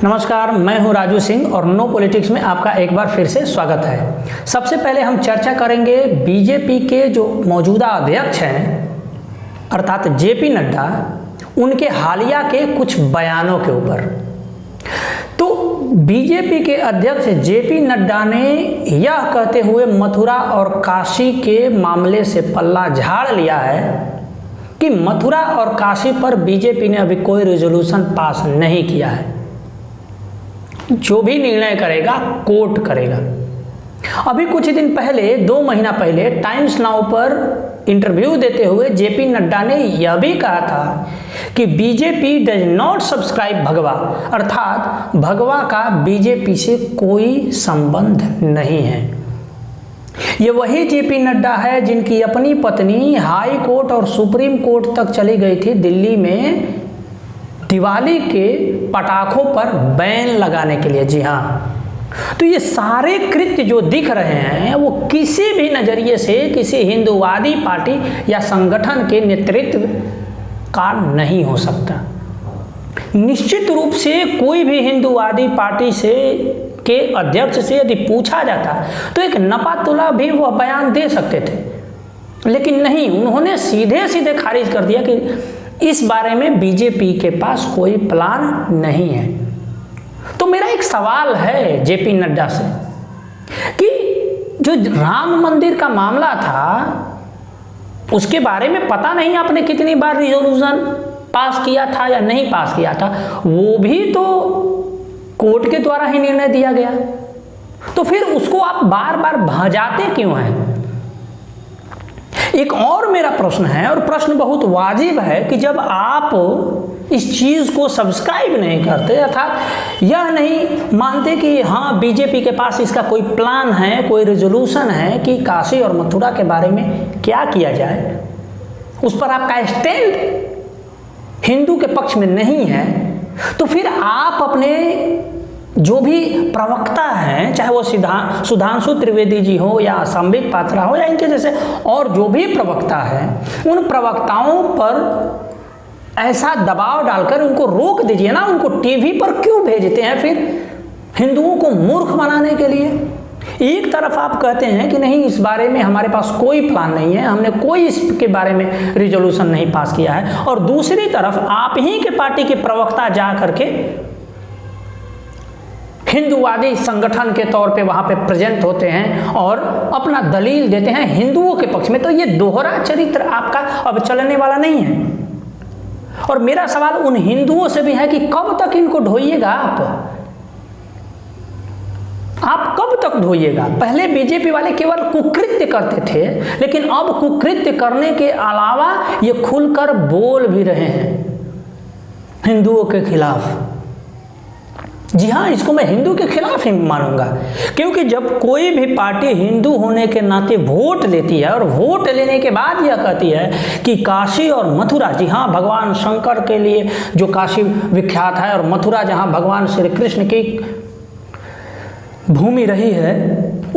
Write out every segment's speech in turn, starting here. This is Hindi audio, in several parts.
नमस्कार, मैं हूं राजू सिंह और नो पॉलिटिक्स में आपका एक बार फिर से स्वागत है। सबसे पहले हम चर्चा करेंगे बीजेपी के जो मौजूदा अध्यक्ष हैं अर्थात जेपी नड्डा, उनके हालिया के कुछ बयानों के ऊपर। तो बीजेपी के अध्यक्ष जेपी नड्डा ने यह कहते हुए मथुरा और काशी के मामले से पल्ला झाड़ लिया है कि मथुरा और काशी पर बीजेपी ने अभी कोई रेजोल्यूशन पास नहीं किया है, जो भी निर्णय करेगा कोर्ट करेगा। अभी कुछ दिन पहले, 2 महीना पहले, टाइम्स नाउ पर इंटरव्यू देते हुए जेपी नड्डा ने यह भी कहा था कि बीजेपी डज नॉट सब्सक्राइब भगवा, अर्थात भगवा का बीजेपी से कोई संबंध नहीं है। ये वही जेपी नड्डा है जिनकी अपनी पत्नी हाई कोर्ट और सुप्रीम कोर्ट तक चली गई थी दिल्ली में दिवाली के पटाखों पर बैन लगाने के लिए। जी हाँ, तो ये सारे कृत्य जो दिख रहे हैं वो किसी भी नज़रिए से किसी हिंदूवादी पार्टी या संगठन के नेतृत्व का नहीं हो सकता। निश्चित रूप से कोई भी हिंदूवादी पार्टी से के अध्यक्ष से यदि पूछा जाता तो एक नपातुला भी वह बयान दे सकते थे, लेकिन नहीं, उन्होंने सीधे सीधे खारिज कर दिया कि इस बारे में बीजेपी के पास कोई प्लान नहीं है। तो मेरा एक सवाल है जेपी नड्डा से कि जो राम मंदिर का मामला था उसके बारे में पता नहीं आपने कितनी बार रिजोल्यूशन पास किया था या नहीं पास किया था, वो भी तो कोर्ट के द्वारा ही निर्णय दिया गया। तो फिर उसको आप बार बार भजाते क्यों हैं? एक और मेरा प्रश्न है, और प्रश्न बहुत वाजिब है, कि जब आप इस चीज़ को सब्सक्राइब नहीं करते, अर्थात यह नहीं मानते कि हाँ बीजेपी के पास इसका कोई प्लान है, कोई रेजोल्यूशन है कि काशी और मथुरा के बारे में क्या किया जाए, उस पर आपका स्टैंड हिंदू के पक्ष में नहीं है, तो फिर आप अपने जो भी प्रवक्ता हैं, चाहे वो सुधांशु त्रिवेदी जी हो या संबित पात्रा हो या इनके जैसे और जो भी प्रवक्ता हैं, उन प्रवक्ताओं पर ऐसा दबाव डालकर उनको रोक दीजिए ना। उनको टीवी पर क्यों भेजते हैं फिर हिंदुओं को मूर्ख बनाने के लिए? एक तरफ आप कहते हैं कि नहीं, इस बारे में हमारे पास कोई प्लान नहीं है, हमने कोई इसके बारे में रिजोल्यूशन नहीं पास किया है, और दूसरी तरफ आप ही के पार्टी के प्रवक्ता जा करके हिंदूवादी संगठन के तौर पे वहां पे प्रेजेंट होते हैं और अपना दलील देते हैं हिंदुओं के पक्ष में। तो ये दोहरा चरित्र आपका अब चलने वाला नहीं है। और मेरा सवाल उन हिंदुओं से भी है कि कब तक इनको ढोइएगा आप कब तक ढोइएगा? पहले बीजेपी वाले केवल कुकृत्य करते थे, लेकिन अब कुकृत्य करने के अलावा ये खुलकर बोल भी रहे हैं हिंदुओं के खिलाफ। जी हाँ, इसको मैं हिंदू के खिलाफ ही मानूंगा, क्योंकि जब कोई भी पार्टी हिंदू होने के नाते वोट लेती है और वोट लेने के बाद यह कहती है कि काशी और मथुरा, जी हाँ, भगवान शंकर के लिए जो काशी विख्यात है और मथुरा जहाँ भगवान श्री कृष्ण की भूमि रही है,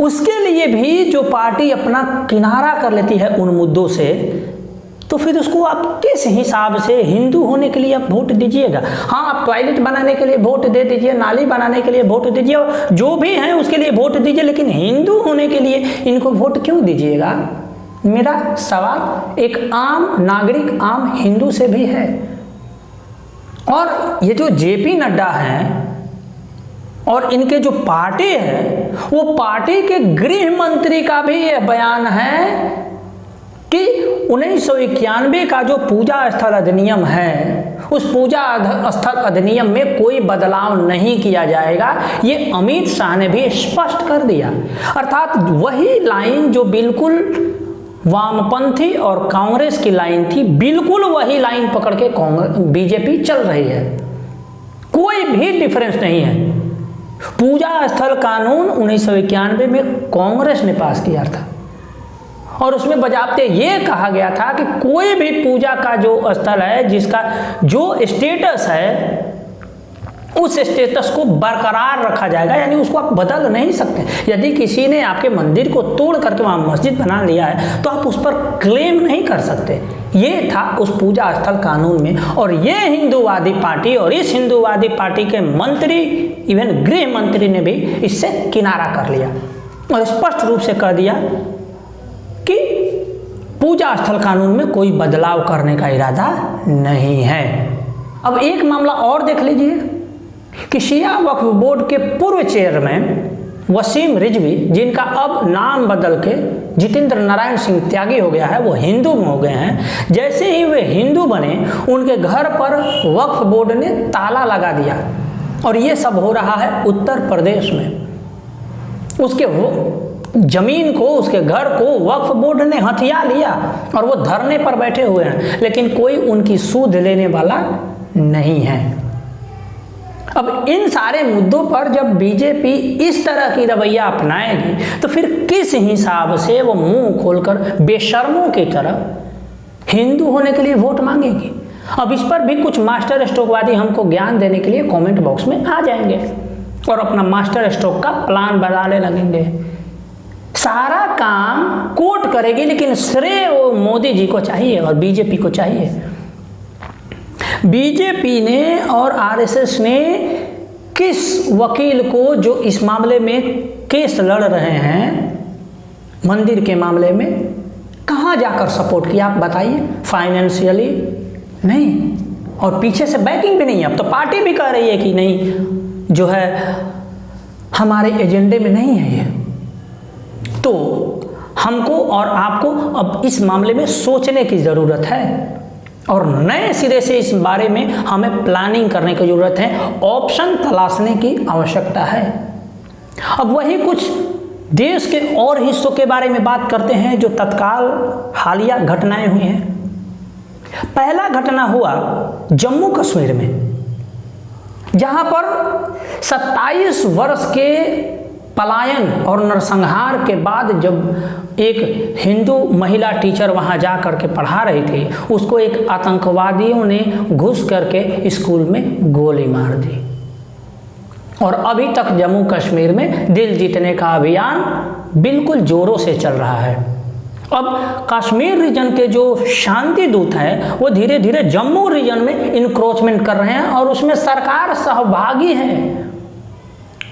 उसके लिए भी जो पार्टी अपना किनारा कर लेती है उन मुद्दों से, तो फिर उसको आप किस हिसाब से हिंदू होने के लिए आप वोट दीजिएगा? हाँ, आप टॉयलेट बनाने के लिए वोट दे दीजिए, नाली बनाने के लिए वोट दीजिए, और जो भी हैं उसके लिए वोट दीजिए, लेकिन हिंदू होने के लिए इनको वोट क्यों दीजिएगा? मेरा सवाल एक आम नागरिक, आम हिंदू से भी है। और ये जो जेपी नड्डा हैं और इनके जो पार्टी है, वो पार्टी के गृह मंत्री का भी यह बयान है कि 1991 का जो पूजा स्थल अधिनियम है, उस पूजा स्थल अधिनियम में कोई बदलाव नहीं किया जाएगा। ये अमित शाह ने भी स्पष्ट कर दिया। अर्थात वही लाइन जो बिल्कुल वामपंथी और कांग्रेस की लाइन थी, बिल्कुल वही लाइन पकड़ के बीजेपी चल रही है। कोई भी डिफरेंस नहीं है। पूजा स्थल कानून 1991 में कांग्रेस ने पास किया था और उसमें बजाबते ये कहा गया था कि कोई भी पूजा का जो स्थल है, जिसका जो स्टेटस है उस स्टेटस को बरकरार रखा जाएगा, यानी उसको आप बदल नहीं सकते। यदि किसी ने आपके मंदिर को तोड़ करके वहाँ मस्जिद बना लिया है तो आप उस पर क्लेम नहीं कर सकते। ये था उस पूजा स्थल कानून में, और ये हिंदूवादी पार्टी और इस हिंदूवादी पार्टी के मंत्री, इवन गृह मंत्री ने भी इससे किनारा कर लिया और स्पष्ट रूप से कह दिया कि पूजा स्थल कानून में कोई बदलाव करने का इरादा नहीं है। अब एक मामला और देख लीजिए कि शिया वक्फ बोर्ड के पूर्व चेयरमैन वसीम रिजवी, जिनका अब नाम बदल के जितेंद्र नारायण सिंह त्यागी हो गया है, वो हिंदू हो गए हैं। जैसे ही वे हिंदू बने, उनके घर पर वक्फ बोर्ड ने ताला लगा दिया, और ये सब हो रहा है उत्तर प्रदेश में। उसके वो जमीन को, उसके घर को वक्फ बोर्ड ने हथिया लिया और वो धरने पर बैठे हुए हैं, लेकिन कोई उनकी सूद लेने वाला नहीं है। अब इन सारे मुद्दों पर जब बीजेपी इस तरह की रवैया अपनाएगी तो फिर किस हिसाब से वो मुंह खोलकर बेशर्मों की तरह हिंदू होने के लिए वोट मांगेगी। अब इस पर भी कुछ मास्टर स्ट्रोकवादी हमको ज्ञान देने के लिए कमेंट बॉक्स में आ जाएंगे और अपना मास्टर स्ट्रोक का प्लान बनाने लगेंगे। सारा काम कोर्ट करेगी, लेकिन श्रेय वो मोदी जी को चाहिए और बीजेपी को चाहिए। बीजेपी ने और आरएसएस ने किस वकील को, जो इस मामले में केस लड़ रहे हैं मंदिर के मामले में, कहाँ जाकर सपोर्ट किया आप बताइए? फाइनेंशियली नहीं, और पीछे से बैकिंग भी नहीं है। अब तो पार्टी भी कह रही है कि नहीं, जो है हमारे एजेंडे में नहीं है ये। तो हमको और आपको अब इस मामले में सोचने की ज़रूरत है और नए सिरे से इस बारे में हमें प्लानिंग करने की ज़रूरत है, ऑप्शन तलाशने की आवश्यकता है। अब वही कुछ देश के और हिस्सों के बारे में बात करते हैं जो तत्काल हालिया घटनाएं हुई हैं। पहला घटना हुआ जम्मू कश्मीर में, जहां पर 27 वर्ष के पलायन और नरसंहार के बाद जब एक हिंदू महिला टीचर वहां जा करके पढ़ा रही थी, उसको एक आतंकवादियों ने घुस करके स्कूल में गोली मार दी। और अभी तक जम्मू कश्मीर में दिल जीतने का अभियान बिल्कुल जोरों से चल रहा है। अब कश्मीर रीजन के जो शांति दूत हैं वो धीरे धीरे जम्मू रीजन में इंक्रोचमेंट कर रहे हैं और उसमें सरकार सहभागी है।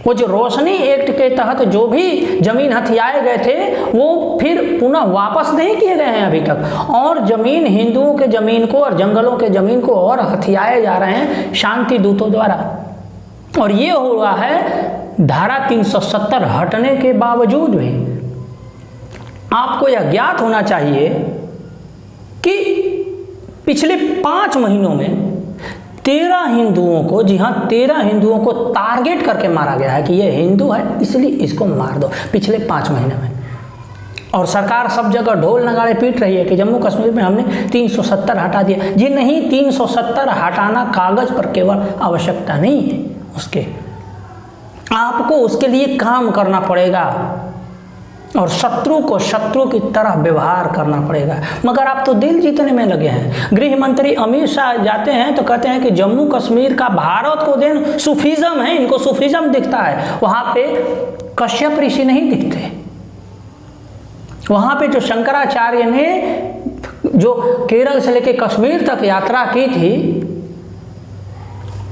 वो जो रोशनी एक्ट के तहत जो भी जमीन हथियाए गए थे वो फिर पुनः वापस नहीं किए गए हैं अभी तक, और जमीन, हिंदुओं के जमीन को और जंगलों के जमीन को और हथियाए जा रहे हैं शांति दूतों द्वारा। और ये हुआ है धारा 370 हटने के बावजूद भी। आपको यह ज्ञात होना चाहिए कि पिछले 5 महीनों में 13 हिंदुओं को, जी हाँ 13 हिंदुओं को टारगेट करके मारा गया है कि ये हिंदू है इसलिए इसको मार दो, पिछले 5 महीने में। और सरकार सब जगह ढोल नगाड़े पीट रही है कि जम्मू कश्मीर में हमने 370 हटा दिया। जी नहीं, 370 हटाना कागज पर केवल आवश्यकता नहीं है, उसके आपको उसके लिए काम करना पड़ेगा और शत्रु को शत्रु की तरह व्यवहार करना पड़ेगा। मगर आप तो दिल जीतने में लगे हैं। गृह मंत्री अमित शाह जाते हैं तो कहते हैं कि जम्मू कश्मीर का भारत को देन सूफीज़म है, इनको सूफीज़म दिखता है। वहाँ पे कश्यप ऋषि नहीं दिखते, वहाँ पे जो शंकराचार्य ने जो केरल से लेकर कश्मीर तक यात्रा की थी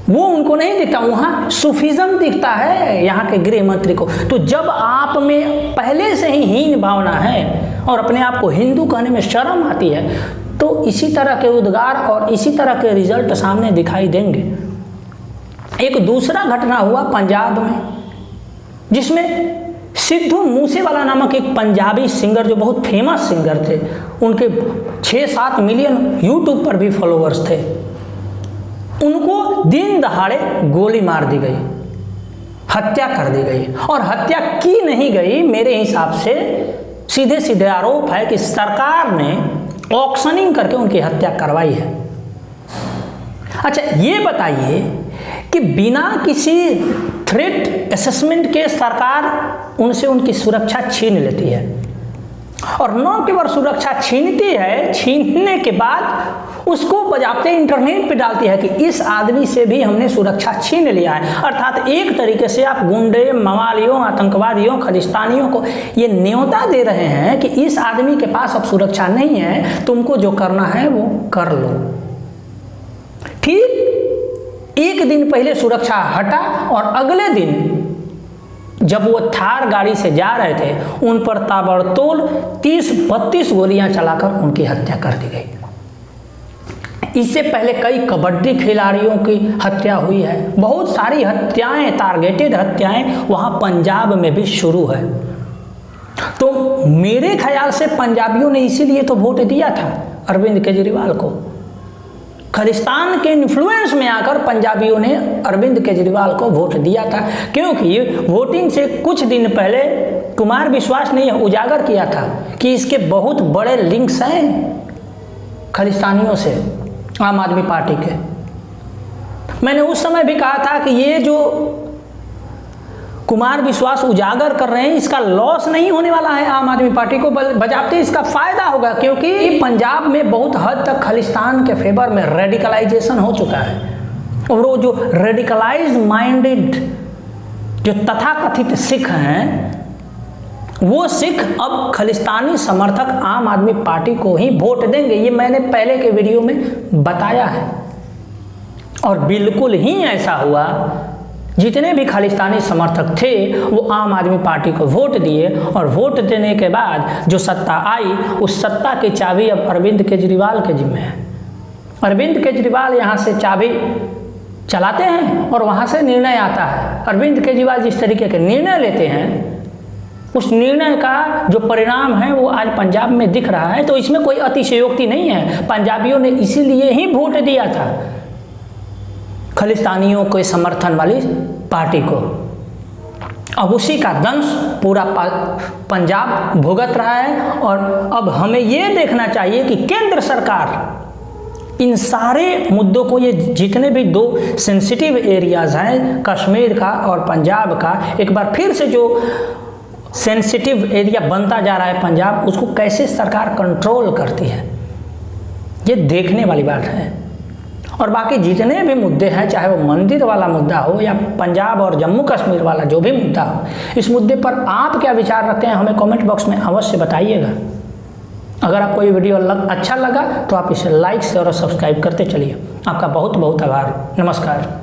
वो उनको नहीं दिखता, वहाँ सूफीज़म दिखता है यहाँ के गृह मंत्री को। तो जब आप में पहले से ही हीन भावना है और अपने आप को हिंदू कहने में शर्म आती है तो इसी तरह के उद्गार और इसी तरह के रिजल्ट सामने दिखाई देंगे। एक दूसरा घटना हुआ पंजाब में, जिसमें सिद्धू मूसेवाला नामक एक पंजाबी सिंगर जो बहुत फेमस सिंगर थे, उनके 6-7 मिलियन यूट्यूब पर भी फॉलोअर्स थे, उनको दिन दहाड़े गोली मार दी गई, हत्या कर दी गई। और हत्या की नहीं गई, मेरे हिसाब से सीधे सीधे आरोप है कि सरकार ने ऑक्शनिंग करके उनकी हत्या करवाई है। अच्छा ये बताइए कि बिना किसी थ्रेट असेसमेंट के सरकार उनसे उनकी सुरक्षा छीन लेती है, और न केवल सुरक्षा छीनती है, छीनने के बाद उसको बजाते इंटरनेट पे डालती है कि इस आदमी से भी हमने सुरक्षा छीन लिया है। अर्थात एक तरीके से आप गुंडे, मवालियों, आतंकवादियों, खालिस्तानियों को ये न्योता दे रहे हैं कि इस आदमी के पास अब सुरक्षा नहीं है, तुमको जो करना है वो कर लो। ठीक एक दिन पहले सुरक्षा हटा और अगले दिन जब वो थार गाड़ी से जा रहे थे उन पर ताबड़तोड़ 30-32 गोलियां चलाकर उनकी हत्या कर दी गई। इससे पहले कई कबड्डी खिलाड़ियों की हत्या हुई है। बहुत सारी हत्याएं, टारगेटेड हत्याएं वहां पंजाब में भी शुरू है। तो मेरे ख्याल से पंजाबियों ने इसीलिए तो वोट दिया था अरविंद केजरीवाल को। खालिस्तान के इन्फ्लुएंस में आकर पंजाबियों ने अरविंद केजरीवाल को वोट दिया था, क्योंकि वोटिंग से कुछ दिन पहले कुमार विश्वास ने उजागर किया था कि इसके बहुत बड़े लिंक्स हैं खालिस्तानियों से, आम आदमी पार्टी के। मैंने उस समय भी कहा था कि ये जो कुमार विश्वास उजागर कर रहे हैं इसका लॉस नहीं होने वाला है आम आदमी पार्टी को, बजाते इसका फायदा होगा, क्योंकि पंजाब में बहुत हद तक खालिस्तान के फेवर में रेडिकलाइजेशन हो चुका है। और वो जो रेडिकलाइज माइंडेड जो तथाकथित सिख हैं, वो सिख अब खालिस्तानी समर्थक आम आदमी पार्टी को ही वोट देंगे। ये मैंने पहले के वीडियो में बताया है और बिल्कुल ही ऐसा हुआ। जितने भी खालिस्तानी समर्थक थे वो आम आदमी पार्टी को वोट दिए और वोट देने के बाद जो सत्ता आई उस सत्ता की चाबी अब अरविंद केजरीवाल के जिम्मे है। अरविंद केजरीवाल यहाँ से चाबी चलाते हैं और वहाँ से निर्णय आता है। अरविंद केजरीवाल जिस तरीके के निर्णय लेते हैं उस निर्णय का जो परिणाम है वो आज पंजाब में दिख रहा है। तो इसमें कोई अतिशयोक्ति नहीं है। पंजाबियों ने इसीलिए ही वोट दिया था खालिस्तानियों के समर्थन वाली पार्टी को। अब उसी का दंश पूरा पंजाब भुगत रहा है और अब हमें ये देखना चाहिए कि केंद्र सरकार इन सारे मुद्दों को, ये जितने भी दो सेंसिटिव एरियाज हैं कश्मीर का और पंजाब का, एक बार फिर से जो सेंसिटिव एरिया बनता जा रहा है पंजाब, उसको कैसे सरकार कंट्रोल करती है ये देखने वाली बात है। और बाकी जितने भी मुद्दे हैं, चाहे वो मंदिर वाला मुद्दा हो या पंजाब और जम्मू कश्मीर वाला जो भी मुद्दा हो, इस मुद्दे पर आप क्या विचार रखते हैं हमें कमेंट बॉक्स में अवश्य बताइएगा। अगर आपको ये वीडियो अच्छा लगा तो आप इसे लाइक शेयर और सब्सक्राइब करते चलिए। आपका बहुत बहुत आभार। नमस्कार।